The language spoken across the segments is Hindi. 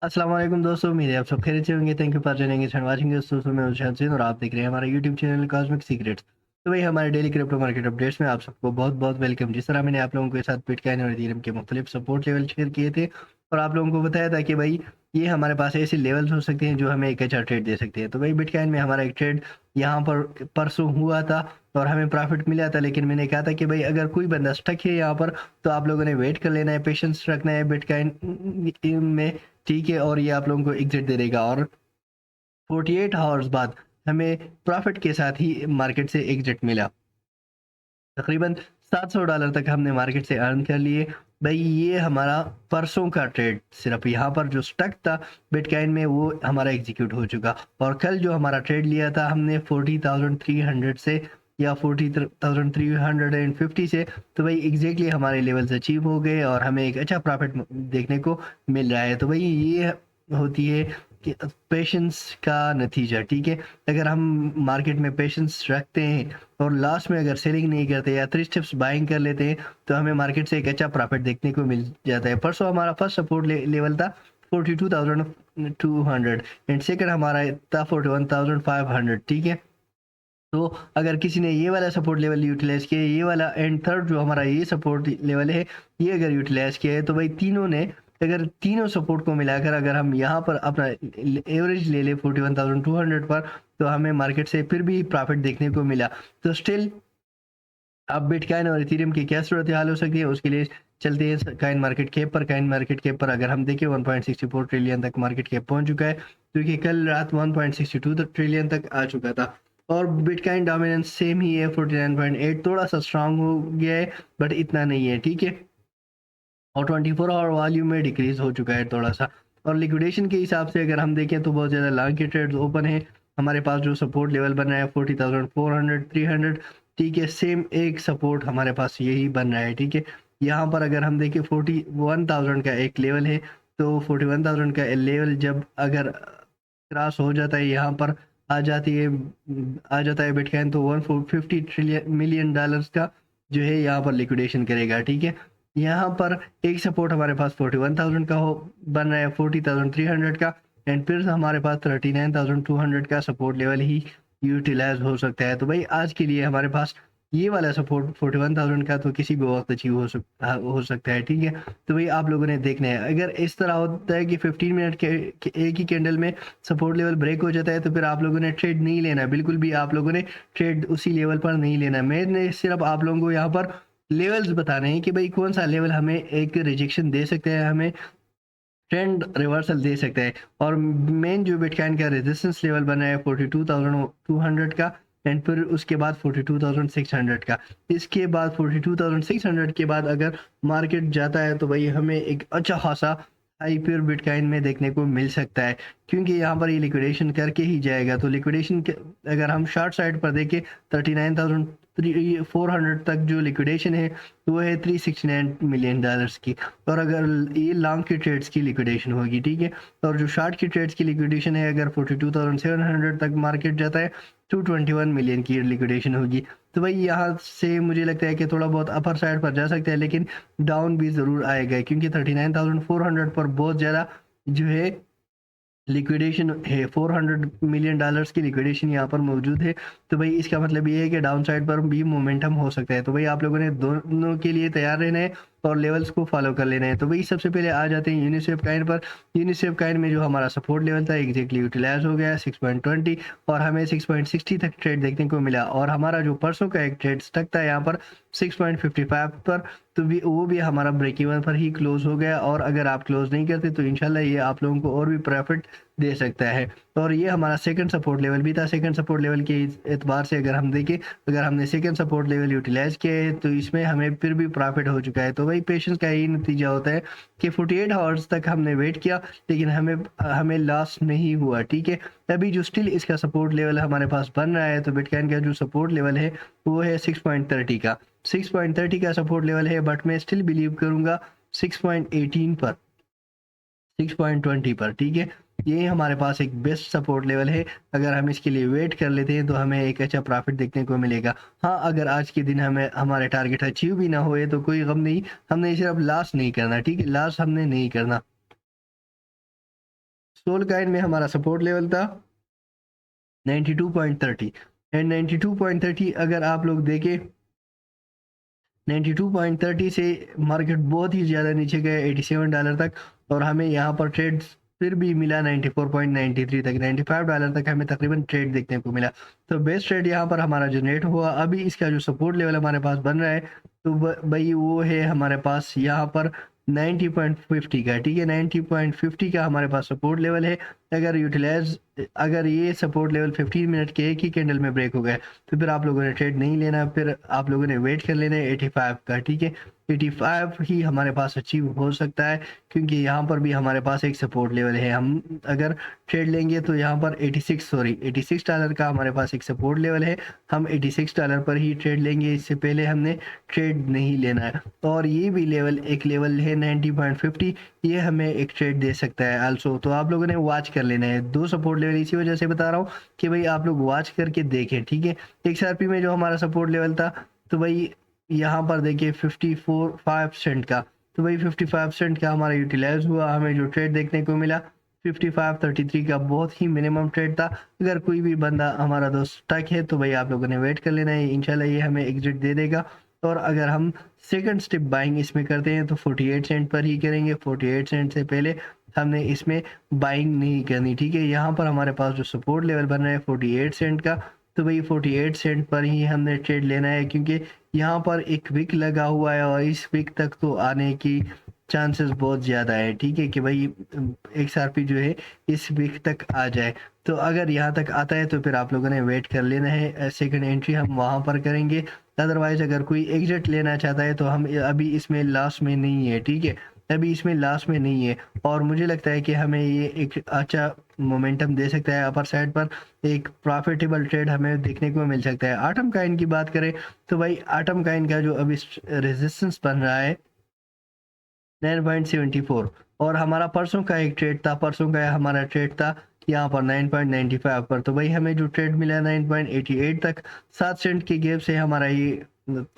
अस्सलाम वालेकुम दोस्तों, उम्मीद है आप सब खैरियत से होंगे। Thank you for joining and watching दोस्तों, मैं उशांत सिंह और आप देख रहे हैं हमारा यूट्यूब चैनल कॉस्मिक सीक्रेट्स। तो भाई हमारे डेली क्रिप्टो मार्केट अपडेट्स में आप सबको बहुत-बहुत वेलकम। जिस तरह मैंने आप लोगों के साथ बिटकॉइन और इथेरियम के मुख्तलिफ सपोर्ट लेवल शेयर किए थे और आप लोगों को बताया था कि भाई ये हमारे पास ऐसे लेवल्स हो सकते हैं जो हमें एक अच्छा ट्रेड दे सकते हैं। तो भाई बिटकॉइन में हमारा एक ट्रेड यहाँ पर परसों हुआ था और हमें प्रॉफिट मिला था, लेकिन मैंने कहा था कि भाई अगर कोई बंदा स्टक है यहाँ पर तो आप लोगों ने वेट कर लेना है, पेशेंस रखना है बिटकॉइन में, ठीक है। और ये आप लोगों को एग्जिट दे देगा और 48 आवर्स बाद हमें प्रॉफिट के साथ ही मार्केट से एग्जिट मिला। तकरीबन $700 तक हमने मार्केट से अर्न कर लिए। भाई ये हमारा परसों का ट्रेड, सिर्फ यहाँ पर जो स्टक था बिटकॉइन में वो हमारा एग्जीक्यूट हो चुका। और कल जो हमारा ट्रेड लिया था हमने 40,300 से या 40,350 से, तो भाई एग्जैक्टली हमारे लेवल्स अचीव हो गए और हमें एक अच्छा प्रॉफिट देखने को मिल रहा है। तो भाई ये होती है कि पेशेंस का नतीजा, ठीक है। अगर हम मार्केट में पेशेंस रखते हैं और लास्ट में अगर सेलिंग नहीं करते या 3 स्टेप्स बाइंग कर लेते हैं तो हमें मार्केट से एक अच्छा प्रॉफिट देखने को मिल जाता है। परसों हमारा फर्स्ट सपोर्ट लेवल था 42,200 एंड सेकंड हमारा था 41,500, ठीक है। तो अगर किसी ने ये वाला सपोर्ट लेवल यूटिलाइज किया, ये वाला एंड थर्ड जो हमारा ये सपोर्ट लेवल है, ये अगर यूटिलाइज किया है तो भाई तीनों ने, अगर तीनों सपोर्ट को मिलाकर अगर हम यहाँ पर अपना एवरेज ले ले 41,200 पर, तो हमें मार्केट से फिर भी प्रॉफिट देखने को मिला। तो स्टिल अब बिटकॉइन और इथेरियम की क्या सूरत हाल हो सकती है उसके लिए चलते हैं काइन मार्केट कैप पर। काइन मार्केट कैप पर अगर हम देखें 1.64 ट्रिलियन तक मार्केट कैप पहुंच चुका है, क्योंकि कल रात 1.62 ट्रिलियन तक आ चुका था। और बिटकॉइन डोमिनेंस सेम ही है 49.8, थोड़ा सा स्ट्रांग हो गया है बट इतना नहीं है, ठीक है। और 24 आवर वॉल्यूम में डिक्रीज हो चुका है थोड़ा सा। और लिक्विडेशन के हिसाब से अगर हम देखें तो बहुत ज़्यादा लॉन्ग के ट्रेड्स ओपन है। हमारे पास जो सपोर्ट लेवल बन रहा है 40,400 300, ठीक है। सेम एक सपोर्ट हमारे पास यही बन रहा है, ठीक है। यहाँ पर अगर हम देखें 41,000 का एक लेवल है, तो 41,000 का लेवल जब अगर क्रॉस हो जाता है, यहाँ पर आ जाती है, आ जाता है बिटकॉइन, तो 150 ट्रिलियन मिलियन डॉलर्स का जो है यहाँ पर लिक्विडेशन करेगा, ठीक है। यहाँ पर एक सपोर्ट हमारे पास 41,000 का हो बन रहा है, 40,300 का एंड फिर हमारे पास 39,200 का सपोर्ट लेवल ही यूटिलाइज हो सकता है। तो भाई आज के लिए हमारे पास ये वाला सपोर्ट 41,000 का तो किसी भी वक्त अचीव हो सकता है, ठीक है। तो भाई आप लोगों ने देखना है, अगर इस तरह होता है कि 15 मिनट के एक ही कैंडल में सपोर्ट लेवल ब्रेक हो जाता है तो फिर आप लोगों ने ट्रेड नहीं लेना, बिल्कुल भी आप लोगों ने ट्रेड उसी लेवल पर नहीं लेना। मैंने सिर्फ आप लोगों को यहाँ पर लेवल्स बताने हैं कि भाई कौन सा लेवल हमें एक रिजेक्शन दे सकता है, हमें ट्रेंड रिवर्सल दे सकता है। और मेन जो बिटकॉइन का रेजिस्टेंस लेवल बना है 42,200 का एंड फिर उसके बाद 42,600 का। इसके बाद 42,600 के बाद अगर मार्केट जाता है तो भाई हमें एक अच्छा खासा हाई फिर बिटकॉइन में देखने को मिल सकता है, क्योंकि यहाँ पर ये लिक्विडेशन करके ही जाएगा। तो लिक्विडेशन के अगर हम शॉर्ट साइड पर देखें 39,400 तक जो लिक्विडेशन है वो है 369 मिलियन डॉलर्स की। और अगर ये लॉन्ग की ट्रेड्स की लिक्विडेशन होगी, ठीक है। और जो शॉर्ट की ट्रेड्स की लिक्विडेशन है, अगर 42,700 तक मार्केट जाता है 221 मिलियन की लिक्विडेशन होगी। तो भाई यहाँ से मुझे लगता है कि थोड़ा बहुत अपर साइड पर जा सकता है, लेकिन डाउन भी ज़रूर आएगा, क्योंकि 39,400 पर बहुत ज़्यादा जो है लिक्विडेशन है, 400 मिलियन डॉलर्स की लिक्विडेशन यहाँ पर मौजूद है। तो भाई इसका मतलब ये है कि डाउन साइड पर भी मोमेंटम हो सकता है। तो भाई आप लोगों ने दोनों के लिए तैयार रहना है और लेवल्स को फॉलो कर लेना है। तो भाई सबसे पहले आ जाते हैं यूनिस्वेप काइन पर। यूनिस्वेप काइन में जो हमारा सपोर्ट लेवल था एग्जैक्टली यूटिलाइज हो गया 6.20 और हमें 6.60 तक ट्रेड देखने को मिला। और हमारा जो परसों का एक ट्रेड स्टक था यहाँ पर 6.55 पर, तो भी वो भी हमारा ब्रेक इवन पर ही क्लोज हो गया। और अगर आप क्लोज नहीं करते तो इंशाल्लाह ये आप लोगों को और भी प्रॉफिट दे सकता है। और ये हमारा सेकंड सपोर्ट लेवल भी था। सेकंड सपोर्ट लेवल के एतबार से अगर हम देखें, अगर हमने सेकंड सपोर्ट लेवल यूटिलाइज किया है तो इसमें हमें फिर भी प्रॉफिट हो चुका है। तो भाई पेशेंस का यही नतीजा होता है कि 48 आवर्स तक हमने वेट किया लेकिन हमें हमें लॉस नहीं हुआ, ठीक है। अभी जो स्टिल इसका सपोर्ट लेवल हमारे पास बन रहा है, तो बिटकॉइन का जो सपोर्ट लेवल है वो है 6.30 का। 6.30 का सपोर्ट लेवल है, बट मैं स्टिल बिलीव करूंगा 6.18 पर, 6.20 पर, ठीक है। ये हमारे पास एक बेस्ट सपोर्ट लेवल है। अगर हम इसके लिए वेट कर लेते हैं तो हमें एक अच्छा प्रॉफिट देखने को मिलेगा। हाँ, अगर आज के दिन हमें हमारे टारगेट अचीव भी ना हुए तो कोई गम नहीं, हमने सिर्फ लॉस नहीं करना, ठीक है। लॉस हमने नहीं करना। सोल काइन में हमारा सपोर्ट लेवल था 92.30 एंड 92.30 अगर आप लोग देखें 92.30 से मार्केट बहुत ही ज़्यादा नीचे गए $87 तक और हमें यहाँ पर ट्रेड फिर भी मिला 94.93 तक, $95 तक हमें तकरीबन ट्रेड देखने को मिला। तो बेस्ट ट्रेड यहाँ पर हमारा जनरेट हुआ। अभी इसका जो सपोर्ट लेवल हमारे पास बन रहा है तो भाई वो है हमारे पास यहाँ पर 90.50 का, ठीक है। 90.50 का हमारे पास सपोर्ट लेवल है। अगर ये सपोर्ट लेवल 15 मिनट के एक ही कैंडल में ब्रेक हो गया तो फिर आप लोगों ने ट्रेड नहीं लेना, फिर आप लोगों ने वेट कर लेना है 85 का, ठीक है। 85 ही हमारे पास अचीव हो सकता है क्योंकि यहाँ पर भी हमारे पास एक सपोर्ट लेवल है। हम अगर ट्रेड लेंगे तो यहाँ पर $86 का हमारे पास एक सपोर्ट लेवल है। हम $86 पर ही ट्रेड लेंगे, इससे पहले हमने ट्रेड नहीं लेना है। और ये भी एक लेवल है 90.50, ये हमें एक ट्रेड दे सकता है आल्सो। तो आप लोगों ने वॉच कर लेना है 2 सपोर्ट लेवल, इसी वजह से बता रहा हूँ कि भाई आप लोग वॉच करके देखें, ठीक है। XRP में जो हमारा सपोर्ट लेवल था तो भाई यहाँ पर देखिए 54 सेंट का, तो भाई 55 सेंट का हमारा यूटिलाइज हुआ। हमें जो ट्रेड देखने को मिला 55.33 का बहुत ही मिनिमम ट्रेड था। अगर कोई भी बंदा हमारा दोस्त स्टक है तो भाई आप लोगों ने वेट कर लेना है, इंशाल्लाह ये हमें एग्जिट दे देगा। और अगर हम सेकंड स्टेप बाइंग इसमें करते हैं तो 48 सेंट पर ही करेंगे। 48 सेंट से पहले हमने इसमें बाइंग नहीं करनी, ठीक है। यहाँ पर हमारे पास जो सपोर्ट लेवल बन रहा है 48 सेंट का, तो भाई 48 सेंट पर ही हमने ट्रेड लेना है क्योंकि यहाँ पर एक विक लगा हुआ है और इस विक तक तो आने की चांसेस बहुत ज़्यादा है, ठीक है, कि भाई XRP जो है इस वीक तक आ जाए। तो अगर यहाँ तक आता है तो फिर आप लोगों ने वेट कर लेना है, सेकंड एंट्री हम वहाँ पर करेंगे। अदरवाइज अगर कोई एग्जिट लेना चाहता है तो हम अभी इसमें लास्ट में नहीं है, ठीक है, अभी इसमें लास्ट में नहीं है। और मुझे लगता है कि हमें ये एक अच्छा मोमेंटम दे सकता है, अपर साइड पर एक प्रॉफिटेबल ट्रेड हमें देखने को मिल सकता है। आटम काइन की बात करें तो भाई आटम काइन का जो अभी रेजिस्टेंस बन रहा है 9.74 और हमारा परसों का एक ट्रेड था, परसों का हमारा ट्रेड था यहाँ पर 9.95 पर। तो भाई हमें जो ट्रेड मिला 9.88 तक, 7 सेंट के गैप से हमारा ये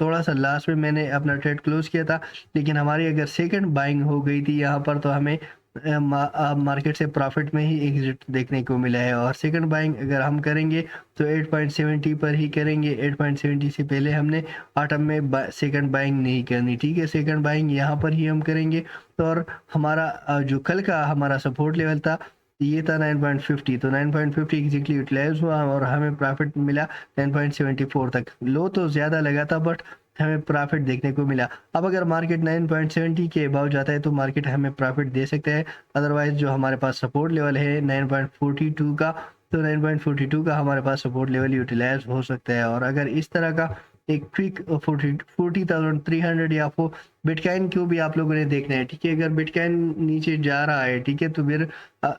थोड़ा सा लास्ट में मैंने अपना ट्रेड क्लोज किया था। लेकिन हमारी अगर सेकंड बाइंग हो गई थी यहाँ पर तो हमें मार्केट से प्रॉफिट में ही एग्जिट देखने को मिला है। और सेकंड बाइंग अगर हम करेंगे तो 8.70 पर ही करेंगे। 8.70 से पहले हमने आटम में सेकंड बाइंग नहीं करनी, ठीक है। सेकंड बाइंग यहाँ पर ही हम करेंगे। तो और हमारा जो कल का हमारा सपोर्ट लेवल था ये था 9.50, तो 9.50 एग्जैक्टली यूटिलाइज हुआ और हमें प्रॉफिट मिला 9.74 तक। लो तो ज़्यादा लगा था बट हमें प्रॉफिट देखने को मिला। अब अगर मार्केट 9.70 के अबाव जाता है तो मार्केट हमें प्रॉफिट दे सकता है। अदरवाइज जो हमारे पास सपोर्ट लेवल है 9.42 का, तो 9.42 का हमारे पास सपोर्ट लेवल यूटिलाइज हो सकता है। और अगर इस तरह का एक क्विक 40,300 या फिर बिटकॉइन को भी आप लोगों ने देखना है, ठीक है। अगर बिटकॉइन नीचे जा रहा है, ठीक है, तो फिर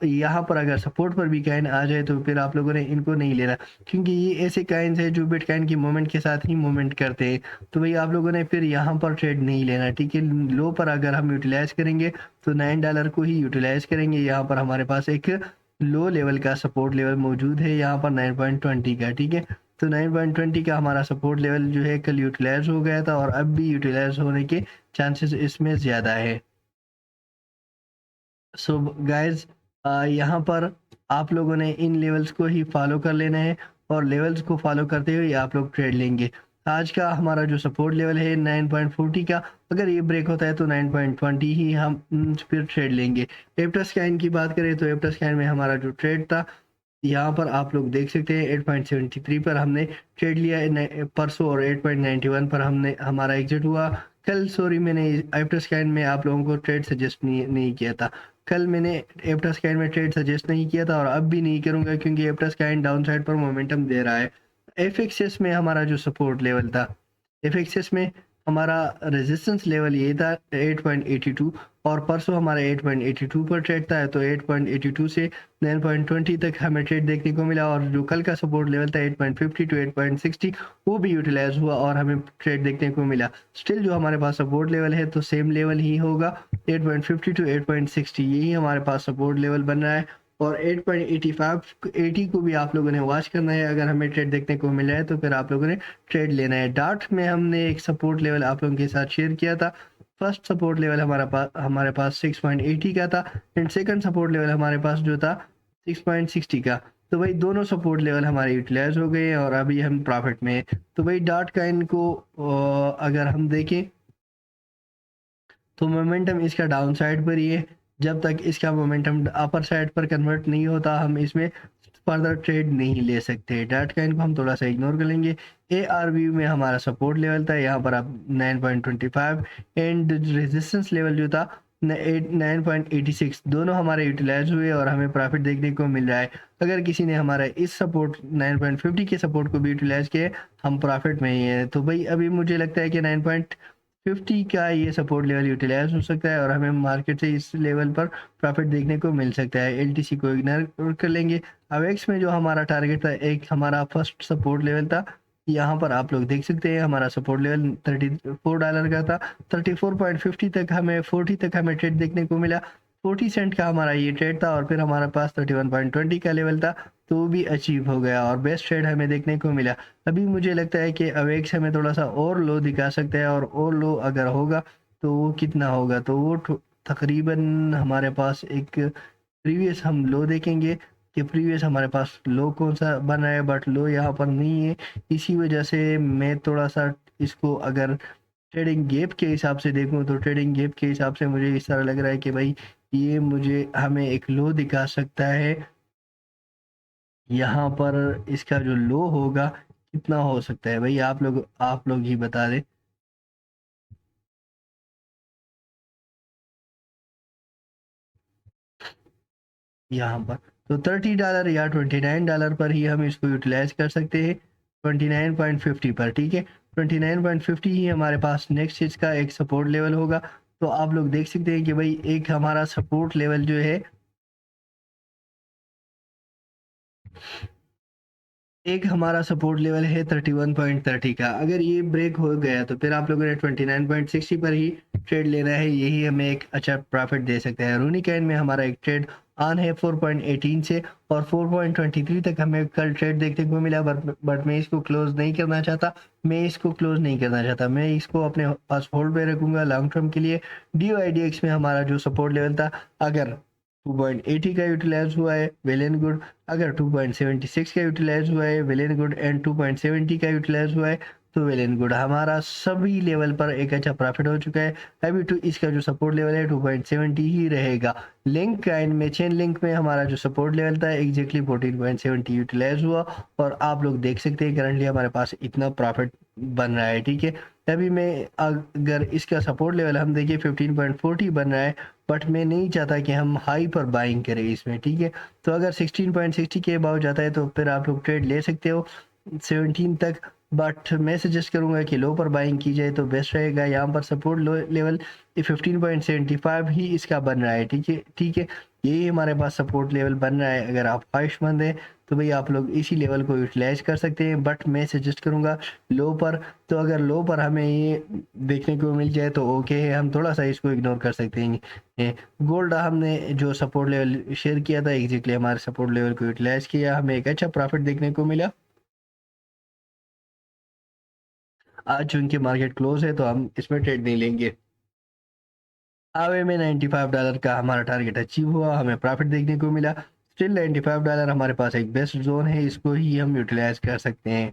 यहाँ पर अगर सपोर्ट पर भी कॉइन आ जाए तो फिर आप लोगों ने इनको नहीं लेना क्योंकि ये ऐसे कॉइन्स है जो बिटकॉइन की मूवमेंट के साथ ही मूवमेंट करते हैं। तो भाई आप लोगों ने फिर यहाँ पर ट्रेड नहीं लेना, ठीक है। लो पर अगर हम यूटिलाइज करेंगे तो $9 को ही यूटिलाइज करेंगे। यहाँ पर हमारे पास एक लो लेवल का सपोर्ट लेवल मौजूद है यहाँ पर 9.20 का, ठीक है। तो 9.20 का हमारा सपोर्ट लेवल जो है कल यूटिलाइज हो गया था और अब भी यूटिलाइज होने के चांसेस इसमें ज़्यादा है। सो गाइज यहाँ पर आप लोगों ने इन लेवल्स को ही फॉलो कर लेना है और लेवल्स को फॉलो करते हुए आप लोग ट्रेड लेंगे। आज का हमारा जो सपोर्ट लेवल है 9.40 का, अगर ये ब्रेक होता है तो 9.20 ही हम फिर ट्रेड लेंगे। एप्टस काइन की बात करें तो एप्टस काइन में हमारा जो ट्रेड था यहाँ पर आप लोग देख सकते हैं 8.73 पर हमने ट्रेड लिया परसों और 8.91 पर हमने हमारा एग्जिट हुआ। कल सॉरी मैंने एप्टस काइन में आप लोगों को ट्रेड सजेस्ट नहीं किया था। कल मैंने एप्टस काइन में ट्रेड सजेस्ट नहीं किया था और अब भी नहीं करूंगा क्योंकि एप्टस काइन डाउन साइड पर मोमेंटम दे रहा है। एफएक्सएस में हमारा जो सपोर्ट लेवल था, एफएक्सएस में हमारा रेजिस्टेंस लेवल ये था 8.82 और परसों हमारा 8.82 पर ट्रेड था। तो 8.82 से 9.20 तक हमें ट्रेड देखने को मिला और जो कल का सपोर्ट लेवल था 8.50 टू 8.60 वो भी यूटिलाइज हुआ और हमें ट्रेड देखने को मिला। स्टिल जो हमारे पास सपोर्ट लेवल है तो सेम लेवल ही होगा 8.50 टू 8.60, यही हमारे पास सपोर्ट लेवल बन रहा है। और 8.80 को भी आप लोगों ने वॉच करना है। अगर हमें ट्रेड देखने को मिला है तो फिर आप लोगों ने ट्रेड लेना है। डार्ट में हमने एक सपोर्ट लेवल आप लोगों के साथ शेयर किया था फर्स्ट सपोर्ट लेवल हमारे पास 6.80 का था एंड सेकंड सपोर्ट लेवल हमारे पास जो था 6.60 का। तो भाई दोनों सपोर्ट लेवल हमारे यूटिलाइज हो गए और अभी हम प्रॉफिट में हैं। तो भाई डॉट कॉइन को अगर हम देखें तो मोमेंटम इसका डाउन साइड पर ही है। जब तक इसका मोमेंटम अपर साइड पर कन्वर्ट नहीं होता हम इसमें फर्दर ट्रेड नहीं ले सकते। डॉट कॉइन को हम थोड़ा सा इग्नोर कर लेंगे। ARV में हमारा सपोर्ट लेवल था यहाँ पर आप 9.25 एंड रेजिस्टेंस लेवल जो था 9.86 दोनों हमारे यूटिलाइज हुए और हमें प्रॉफिट देखने को मिल रहा है। अगर किसी ने हमारा इस सपोर्ट 9.50 के सपोर्ट को भी यूटिलाइज किए हम प्रॉफिट में ही है। तो भाई अभी मुझे लगता है कि 9.50 का ये सपोर्ट लेवल यूटिलाइज हो सकता है और हमें मार्केट से इस लेवल पर प्रॉफिट देखने को मिल सकता है। LTC को इग्नोर कर लेंगे। अब एक्स में जो हमारा टारगेट था एक हमारा फर्स्ट सपोर्ट लेवल था, यहाँ पर आप लोग देख सकते हैं हमारा सपोर्ट लेवल $34 का था। 34.50 तक हमें 40 तक हमें ट्रेड देखने को मिला। 40 सेंट का हमारा ये ट्रेड था और फिर हमारे पास 31.20 का लेवल था तो वो भी अचीव हो गया और बेस्ट ट्रेड हमें देखने को मिला। अभी मुझे लगता है कि अवेक्स हमें थोड़ा सा और लो दिखा सकता है और लो अगर होगा तो वो कितना होगा, तो वो तकरीबन हमारे पास एक प्रीवियस हम लो देखेंगे कि प्रीवियस हमारे पास लो कौन सा बन रहा है, बट लो यहाँ पर नहीं है। इसी वजह से मैं थोड़ा सा इसको अगर ट्रेडिंग गैप के हिसाब से देखूं तो ट्रेडिंग गैप के हिसाब से मुझे इस तरह लग रहा है कि भाई ये मुझे हमें एक लो दिखा सकता है। यहाँ पर इसका जो लो होगा कितना हो सकता है भाई आप लोग ही बता दें। यहाँ पर तो $30 या $29 पर ही हम इसको यूटिलाइज कर सकते हैं 29.50 पर। ठीक है, 29.50 ही हमारे पास नेक्स्ट इसका एक सपोर्ट लेवल होगा। तो आप लोग देख सकते हैं कि भाई एक हमारा सपोर्ट लेवल जो है एक हमारा सपोर्ट लेवल है 31.30 का। अगर ये ब्रेक हो गया तो फिर आप लोगों ने 29.60 पर ही ट्रेड लेना है, यही हमें एक अच्छा प्रॉफिट दे सकता है। रूनी कैन में हमारा एक ट्रेड ऑन है 4.18 से और 4.23 तक हमें कल ट्रेड देखने को मिला, बट मैं इसको क्लोज नहीं करना चाहता। मैं इसको अपने पास होल्ड पे रखूंगा लॉन्ग टर्म के लिए। DYDX में हमारा जो सपोर्ट लेवल था अगर 2.80 का यूटिलाइज हुआ है वेल एंड गुड। अगर 2.76 का यूटिलाइज हुआ है वेल एंड गुड एंड 2.70 का यूटिलाइज हुआ है तो वेल एंड गुड। हमारा सभी लेवल पर एक अच्छा प्रॉफिट हो चुका है। अभी तो इसका जो सपोर्ट लेवल है 2.70 ही रहेगा। लिंक काइन में चेन लिंक में हमारा जो सपोर्ट लेवल था एग्जैक्टली 14.70 यूटिलाइज हुआ और आप लोग देख सकते हैं करंटली हमारे पास इतना प्रॉफिट बन रहा है। ठीक है, अभी मैं अगर इसका सपोर्ट लेवल हम देखिए 15.40 बन रहा है, बट मैं नहीं चाहता कि हम हाई पर बाइंग करें इसमें। ठीक है, तो अगर 16.60 के अबाव जाता है तो फिर आप लोग ट्रेड ले सकते हो 17 तक, बट मैं सजेस्ट करूंगा कि लो पर बाइंग की जाए तो बेस्ट रहेगा। यहाँ पर सपोर्ट लो लेवल 15.75 ही इसका बन रहा है। ठीक है, ठीक है, यही हमारे पास सपोर्ट लेवल बन रहा है। अगर आप ख्वाहिशमंद हैं तो भाई आप लोग इसी लेवल को यूटिलाइज कर सकते हैं, बट मैं सजेस्ट करूंगा लो पर। तो अगर लो पर हमें ये देखने को मिल जाए तो ओके है, हम थोड़ा सा इसको इग्नोर कर सकते हैं। गोल्ड हमने जो सपोर्ट लेवल शेयर किया था एग्जैक्टली हमारे सपोर्ट लेवल को यूटिलाइज किया, हमें एक अच्छा प्रॉफिट देखने को मिला। आज चूंकि मार्केट क्लोज है तो हम इसमें ट्रेड नहीं लेंगे। आवे में $95 का हमारा टारगेट अचीव हुआ, हमें प्रॉफिट देखने को मिला। स्टिल $95 हमारे पास एक बेस्ट जोन है, इसको ही हम यूटिलाइज कर सकते हैं।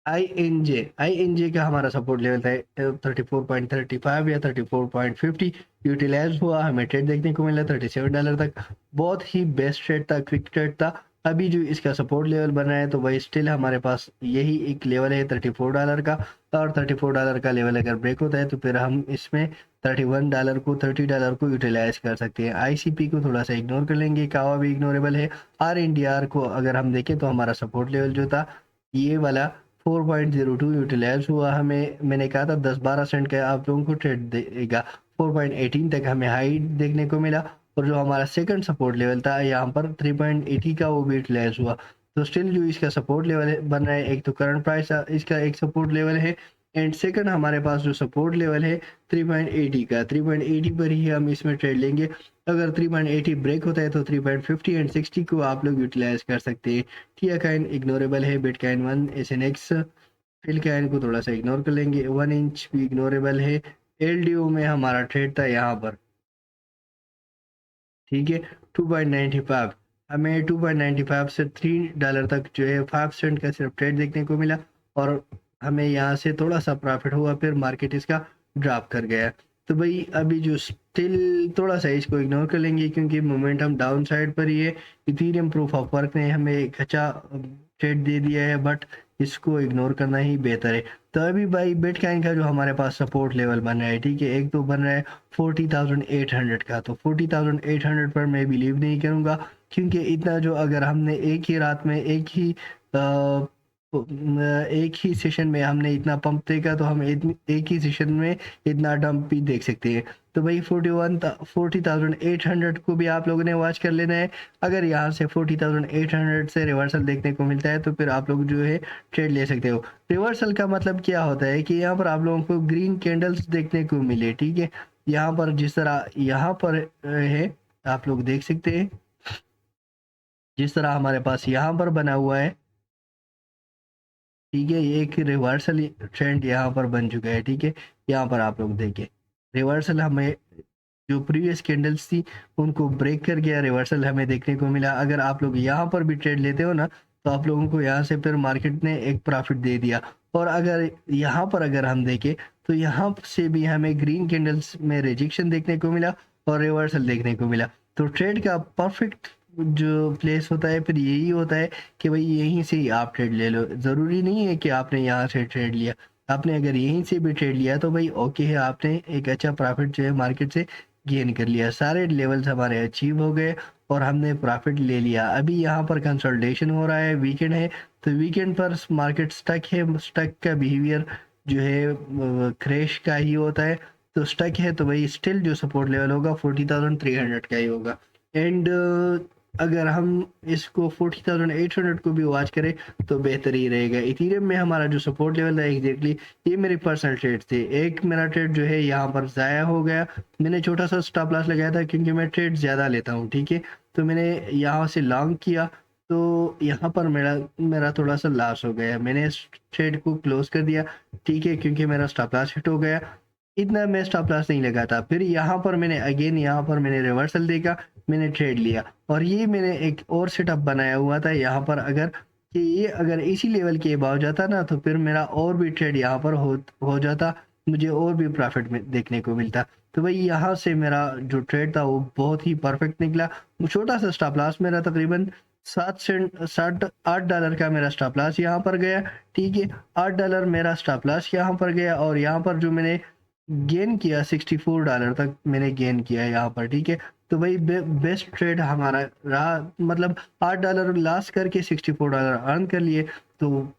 आई एन जे का हमारा सपोर्ट लेवल था 34.35 या 34.50 यूटिलाइज हुआ, हमें ट्रेड देखने को मिला $37 तक। बहुत ही बेस्ट ट्रेड था, क्विक ट्रेड था। अभी जो इसका सपोर्ट लेवल बन रहा है तो भाई स्टिल हमारे पास यही एक लेवल है $34 का, और $34 का लेवल अगर ब्रेक होता है तो फिर हम इसमें $30 को यूटिलाइज कर सकते हैं। ICP को थोड़ा सा इग्नोर कर लेंगे, कावा भी इग्नोरेबल है। RNDR को अगर हम देखें तो हमारा सपोर्ट लेवल जो था ये वाला 4.02 यूटिलाइज हुआ, हमें मैंने कहा था 10-12 सेंट का आप लोगों को ट्रेड देगा। 4.18 तक हमें हाई देखने को मिला और जो हमारा सेकंड सपोर्ट लेवल था यहाँ पर 3.80 का वो भी यूटिलाइज हुआ। तो स्टिल जो इसका सपोर्ट लेवल बन रहा है, एक तो करंट प्राइस इसका एक सपोर्ट लेवल है एंड सेकंड हमारे पास जो सपोर्ट लेवल है 3.80 का, 3.80 पर ही हम इसमें ट्रेड लेंगे। अगर 3.80 ब्रेक होता है तो 3.50 एंड 60 को आप लोग यूटिलाइज कर सकते हैं। टिया काइन इग्नोरेबल है, बिटकॉइन 1 SNX, फिल काइन को थोड़ा सा इग्नोर कर लेंगे, 1 इंच भी इग्नोरेबल है। एलडीओ में हमारा ट्रेड था यहाँ पर, ठीक है, 2.95। हमें 2.95 से $3 तक जो है 5 सेंट का सिर्फ ट्रेड देखने को मिला, और हमें यहाँ से थोड़ा सा प्रॉफिट हुआ, फिर मार्केट इसका ड्रॉप कर गया। तो भाई अभी जो स्टिल थोड़ा सा इसको इग्नोर कर लेंगे क्योंकि मोमेंटम डाउन साइड पर ही है। इथीरियम प्रूफ ऑफ वर्क ने हमें एक अच्छा ट्रेड दे दिया है, बट इसको इग्नोर करना ही बेहतर है। तो अभी भाई बिटकॉइन का जो हमारे पास सपोर्ट लेवल बन रहा है, ठीक है, एक तो बन रहा है 40,800 का। तो 40,800 पर मैं बिलीव नहीं करूंगा, क्योंकि इतना जो अगर हमने एक ही रात में एक ही सेशन में हमने इतना पंप देखा, तो हम एक ही सेशन में इतना डंप भी देख सकते हैं। तो भाई 40,800 को भी आप लोगों ने वॉच कर लेना है। अगर यहाँ से 40,800 से रिवर्सल देखने को मिलता है तो फिर आप लोग जो है ट्रेड ले सकते हो। रिवर्सल का मतलब क्या होता है कि यहाँ पर आप लोगों को ग्रीन कैंडल्स देखने को मिले, ठीक है। यहाँ पर जिस तरह यहाँ पर है, आप लोग देख सकते हैं, जिस तरह हमारे पास यहाँ पर बना हुआ है, ठीक है, ये एक रिवर्सल ट्रेंड यहाँ पर बन चुका है, ठीक है। यहाँ पर आप लोग देखिए, रिवर्सल हमें जो प्रीवियस कैंडल्स थी उनको ब्रेक कर गया, रिवर्सल हमें देखने को मिला। अगर आप लोग यहाँ पर भी ट्रेड लेते हो ना, तो आप लोगों को यहाँ से फिर मार्केट ने एक प्रॉफिट दे दिया। और अगर यहाँ पर अगर हम देखें तो यहाँ से भी हमें ग्रीन कैंडल्स में रिजेक्शन देखने को मिला और रिवर्सल देखने को मिला। तो ट्रेड का परफेक्ट जो प्लेस होता है फिर यही होता है कि भाई यहीं से ही आप ट्रेड ले लो। ज़रूरी नहीं है कि आपने यहाँ से ट्रेड लिया, आपने अगर यहीं से भी ट्रेड लिया तो भाई ओके है, आपने एक अच्छा प्रॉफिट जो है मार्केट से गेन कर लिया। सारे लेवल्स हमारे अचीव हो गए और हमने प्रॉफिट ले लिया। अभी यहाँ पर कंसोलिडेशन हो रहा है, वीकेंड है, तो वीकेंड पर मार्केट स्टक है। स्टक का बिहेवियर जो है क्रैश का ही होता है। तो स्टक है तो भाई स्टिल जो सपोर्ट लेवल होगा 40,300 का ही होगा। एंड अगर हम इसको 40,800 को भी वॉच करें तो बेहतर ही रहेगा। इथीरियम में हमारा जो सपोर्ट लेवल है एग्जैक्टली ये मेरे पर्सनल ट्रेड थे। एक मेरा ट्रेड जो है यहाँ पर ज़ाया हो गया, मैंने छोटा सा स्टॉप लॉस लगाया था क्योंकि मैं ट्रेड ज़्यादा लेता हूँ, ठीक है। तो मैंने यहाँ से लॉन्ग किया तो यहाँ पर मेरा मेरा थोड़ा सा लॉस हो गया, मैंने इस ट्रेड को क्लोज कर दिया, ठीक है, क्योंकि मेरा स्टॉप लॉस हिट हो गया। इतना मैं स्टॉप लॉस नहीं लगा था। फिर यहाँ पर मैंने अगेन यहाँ पर मैंने रिवर्सल देखा, मैंने ट्रेड लिया, और ये मैंने एक और सेटअप बनाया हुआ था यहाँ पर। अगर कि ये अगर इसी लेवल के अबाव जाता ना तो फिर मेरा और भी ट्रेड यहाँ पर हो जाता, मुझे और भी प्रॉफिट में देखने को मिलता। तो भाई यहाँ से मेरा जो ट्रेड था वो बहुत ही परफेक्ट निकला। छोटा सा स्टॉप लॉस मेरा तकरीबन 8 डॉलर का मेरा स्टॉप लॉस यहाँ पर गया, ठीक है। $8 मेरा स्टॉप लॉस यहाँ पर गया, और यहाँ पर जो मैंने गेन किया $64 तक मैंने गेन किया यहाँ पर, ठीक है। तो भाई बेस्ट ट्रेड हमारा रहा, मतलब $8 लॉस करके $64 अर्न कर लिए। तो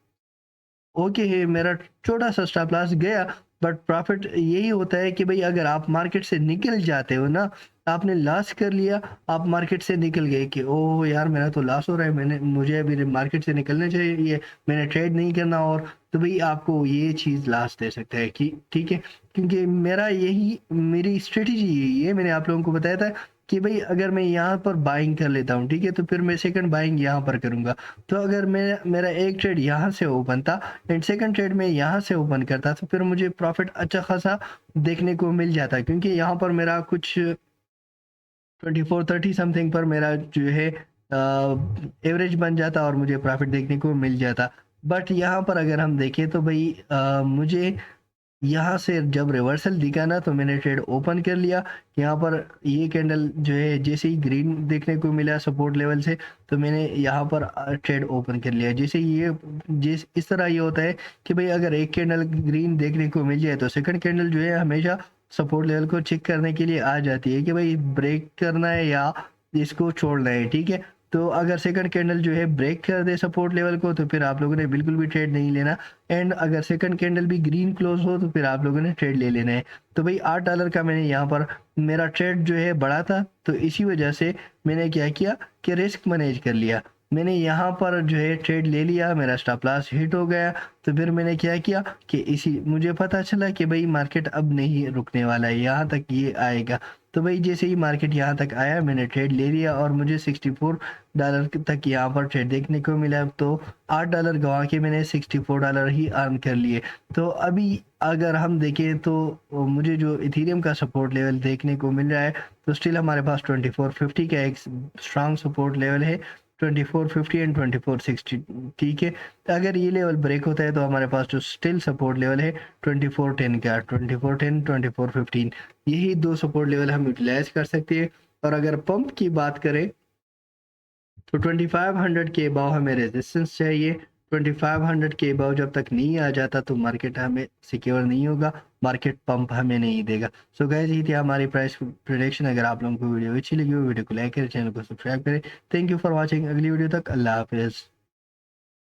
ओके है, मेरा छोटा सा स्टॉप लॉस गया, बट प्रॉफिट यही होता है कि भाई अगर आप मार्केट से निकल जाते हो ना, आपने लॉस कर लिया, आप मार्केट से निकल गए कि ओह यार मेरा तो लॉस हो रहा है, मैंने मुझे अभी मार्केट से निकलना चाहिए, मैंने ट्रेड नहीं करना, और तो भाई आपको ये चीज़ लॉस दे सकता है कि ठीक है। क्योंकि मेरी स्ट्रेटजी यही है, मैंने आप लोगों को बताया था कि भाई अगर मैं यहाँ पर बाइंग कर लेता हूँ, ठीक है, तो फिर मैं सेकंड बाइंग यहाँ पर करूँगा। तो अगर मेरा एक ट्रेड यहाँ से ओपन था एंड सेकंड ट्रेड में यहाँ से ओपन करता, तो फिर मुझे प्रॉफिट अच्छा खासा देखने को मिल जाता, क्योंकि यहाँ पर मेरा कुछ 24-30 समथिंग पर मेरा जो है एवरेज बन जाता और मुझे प्रॉफिट देखने को मिल जाता। बट यहाँ पर अगर हम देखें तो भाई मुझे यहाँ से जब रिवर्सल दिखा ना तो मैंने ट्रेड ओपन कर लिया। यहाँ पर ये कैंडल जो है जैसे ही ग्रीन देखने को मिला सपोर्ट लेवल से, तो मैंने यहाँ पर ट्रेड ओपन कर लिया। जैसे ये जिस इस तरह ये होता है कि भाई अगर एक कैंडल ग्रीन देखने को मिल जाए तो सेकंड कैंडल जो है हमेशा सपोर्ट लेवल को चेक करने के लिए आ जाती है कि भाई ब्रेक करना है या इसको छोड़ना है, ठीक है। तो अगर सेकंड कैंडल जो है ब्रेक कर दे सपोर्ट लेवल को तो फिर आप लोगों ने बिल्कुल भी ट्रेड नहीं लेना, एंड अगर सेकंड कैंडल भी ग्रीन क्लोज हो तो फिर आप लोगों ने ट्रेड ले लेना है। तो भाई $8 का मैंने यहाँ पर मेरा ट्रेड जो है बढ़ा था, तो इसी वजह से मैंने क्या किया कि रिस्क मैनेज कर लिया। मैंने यहाँ पर जो है ट्रेड ले लिया, मेरा स्टॉप लॉस हिट हो गया। तो फिर मैंने क्या किया कि इसी मुझे पता चला कि भाई मार्केट अब नहीं रुकने वाला है, यहाँ तक ये आएगा। तो भाई जैसे ही मार्केट यहाँ तक आया मैंने ट्रेड ले लिया और मुझे $64 तक यहाँ पर ट्रेड देखने को मिला। तो $8 गंवा के मैंने $64 ही अर्न कर लिए। तो अभी अगर हम देखें तो मुझे जो इथेरियम का सपोर्ट लेवल देखने को मिल रहा है, तो स्टिल हमारे पास 2450 का एक स्ट्रांग सपोर्ट लेवल है, 2450 एंड 2460, ठीक है। अगर ये लेवल ब्रेक होता है तो हमारे पास जो स्टिल सपोर्ट लेवल है 2410 का, 2410 2415, यही दो सपोर्ट लेवल हम यूटिलाइज कर सकते हैं। और अगर पंप की बात करें तो 2500 के अबाव हमें रेजिस्टेंस चाहिए। 2500 के अबाव जब तक नहीं आ जाता तो मार्केट हमें सिक्योर नहीं होगा, मार्केट पंप हमें नहीं देगा। सो गाइस ये थी हमारी प्राइस प्रेडिक्शन। अगर आप लोगों को वीडियो अच्छी लगी हो वीडियो को लाइक करें, चैनल को सब्सक्राइब करें। Thank you for watching. अगली वीडियो तक अल्लाह हाफिज़।